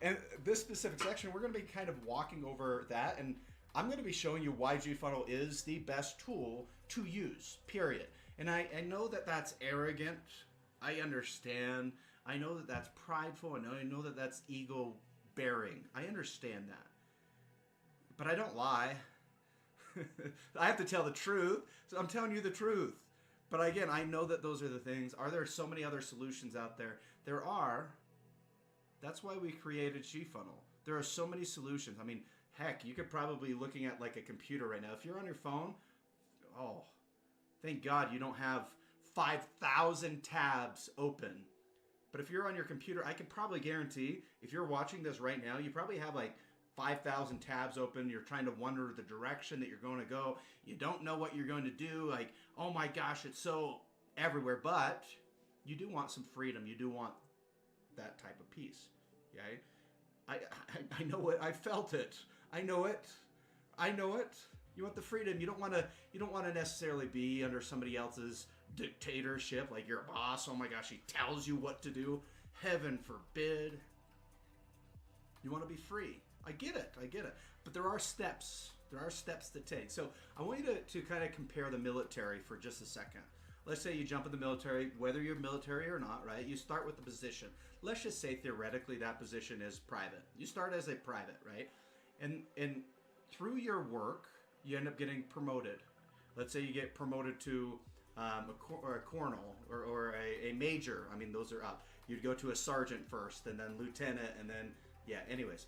And this specific section, we're going to be kind of walking over that, and I'm going to be showing you why GFunnel is the best tool to use, period. And I know that that's arrogant. I understand. I know that that's prideful. I know that that's ego-bearing. I understand that. But I don't lie. I have to tell the truth. So I'm telling you the truth. But again, I know that those are the things. Are there so many other solutions out there? There are. That's why we created GFunnel. There are so many solutions. I mean, heck, you could probably be looking at like a computer right now. If you're on your phone, oh, thank God you don't have 5,000 tabs open. But if you're on your computer, I can probably guarantee if you're watching this right now, you probably have like 5,000 tabs open. You're trying to wonder the direction that you're going to go. You don't know what you're going to do. Like, oh my gosh, it's so everywhere. But you do want some freedom. You do want that type of peace. Okay? I know it. I felt it. I know it. I know it. You want the freedom. You don't want to necessarily be under somebody else's dictatorship, like your boss. Oh my gosh, he tells you what to do. Heaven forbid. You want to be free. I get it. But there are steps. There are steps to take. So I want you to kind of compare the military for just a second. Let's say you jump in the military, whether you're military or not, right? You start with the position. Let's just say theoretically that position is private. You start as a private, right? And through your work, you end up getting promoted. Let's say you get promoted to a colonel or a major. I mean, those are up. You'd go to a sergeant first, and then lieutenant, and then, yeah, anyways.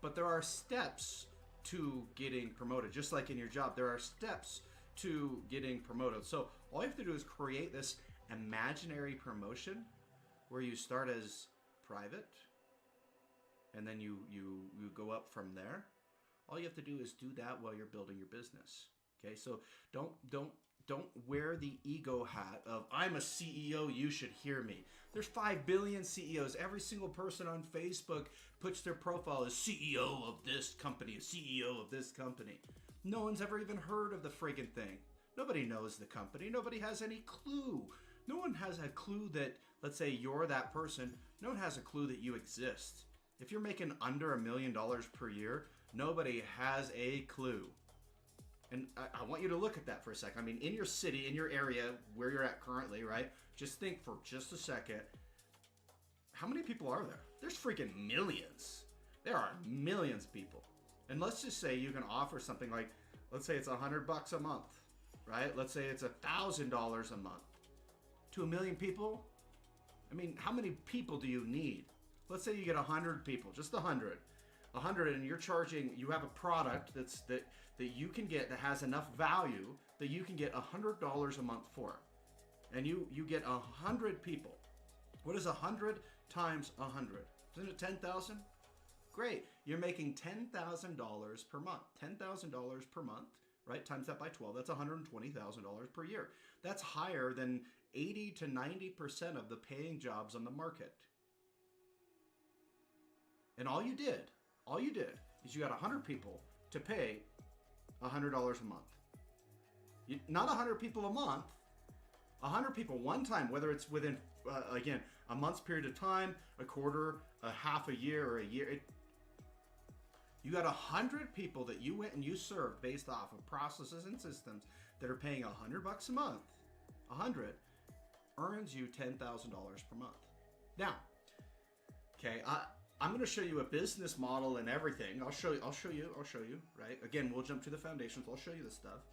But there are steps to getting promoted. Just like in your job, there are steps to getting promoted. So all you have to do is create this imaginary promotion where you start as private and then you go up from there. All you have to do is do that while you're building your business. Okay, so don't wear the ego hat of I'm a CEO, you should hear me. There's 5 billion CEOs. Every single person on Facebook puts their profile as CEO of this company, CEO of this company. No one's ever even heard of the friggin' thing. Nobody knows the company. Nobody has any clue. No one has a clue that, let's say you're that person. No one has a clue that you exist. If you're making under $1 million per year, nobody has a clue. And I want you to look at that for a second. I mean, in your city, in your area, where you're at currently, right? Just think for just a second. How many people are there? There's freaking millions. There are millions of people. And let's just say you can offer something like, let's say it's $100 a month, right? Let's say it's $1,000 a month. To 1 million people? I mean, how many people do you need? Let's say you get 100 people, just 100. 100, and you're charging, you have a product that you can get that has enough value that you can get $100 a month for. And you get 100 people. What is 100 times 100? Isn't it 10,000? Great. You're making $10,000 per month. $10,000 per month, right? Times that by 12. That's $120,000 per year. That's higher than 80 to 90% of the paying jobs on the market. And all you did is you got 100 people to pay $100 a month. Not 100 people a month, 100 people one time, whether it's within, again, a month's period of time, a quarter, a half a year, or a year. You got 100 people that you went and you served based off of processes and systems that are paying $100 a month. 100 earns you $10,000 per month. Now, okay, I'm going to show you a business model and everything. I'll show you, right? Again, we'll jump to the foundations. I'll show you this stuff.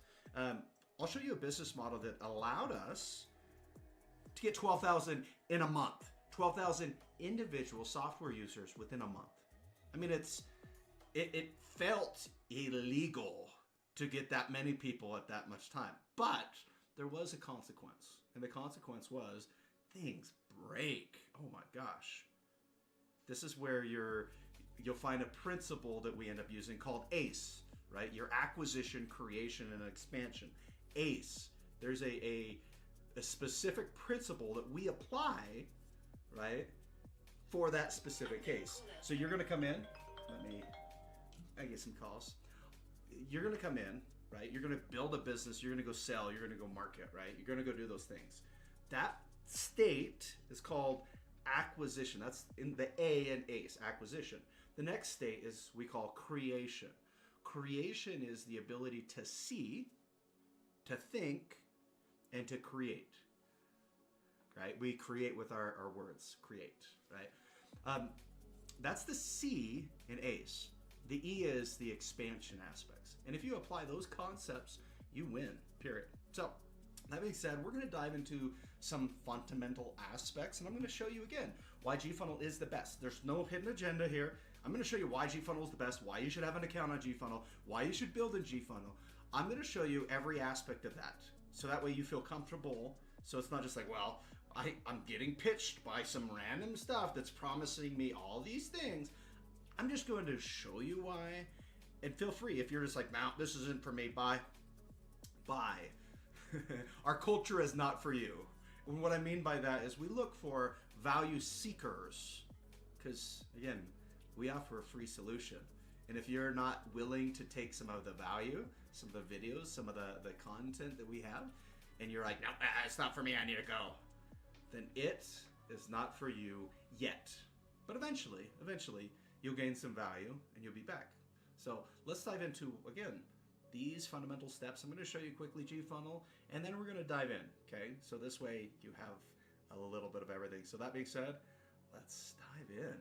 I'll show you a business model that allowed us to get 12,000 in a month. 12,000 individual software users within a month. I mean, it felt illegal to get that many people at that much time. But there was a consequence. And the consequence was things break. Oh my gosh. This is where you'll find a principle that we end up using called ACE, right? Your acquisition, creation, and expansion. ACE. There's a specific principle that we apply, right, for that specific case. So you're going to come in. I get some calls. You're going to come in, right? You're going to build a business. You're going to go sell. You're going to go market, right? You're going to go do those things. That state is called acquisition. That's in the A in ACE, acquisition. The next state is we call creation. Creation is the ability to see, to think, and to create. Right? We create with our words, create, right? That's the C in ACE. The E is the expansion aspects. And if you apply those concepts, you win, period. So, that being said, we're going to dive into some fundamental aspects, and I'm going to show you again why GFunnel is the best. There's no hidden agenda here. I'm going to show you why GFunnel is the best, why you should have an account on GFunnel, why you should build in GFunnel. I'm going to show you every aspect of that, so that way you feel comfortable. So it's not just like, well, I'm getting pitched by some random stuff that's promising me all these things. I'm just going to show you why, and feel free if you're just like, no, this isn't for me, bye. Our culture is not for you. And what I mean by that is we look for value seekers, because again, we offer a free solution. And if you're not willing to take some of the value, some of the videos, some of the content that we have, and you're like, no, it's not for me, I need to go, then it is not for you yet. But eventually, you'll gain some value and you'll be back. So let's dive into, again, these fundamental steps. I'm going to show you quickly GFunnel, and then we're going to dive in, okay? So this way you have a little bit of everything. So that being said, let's dive in.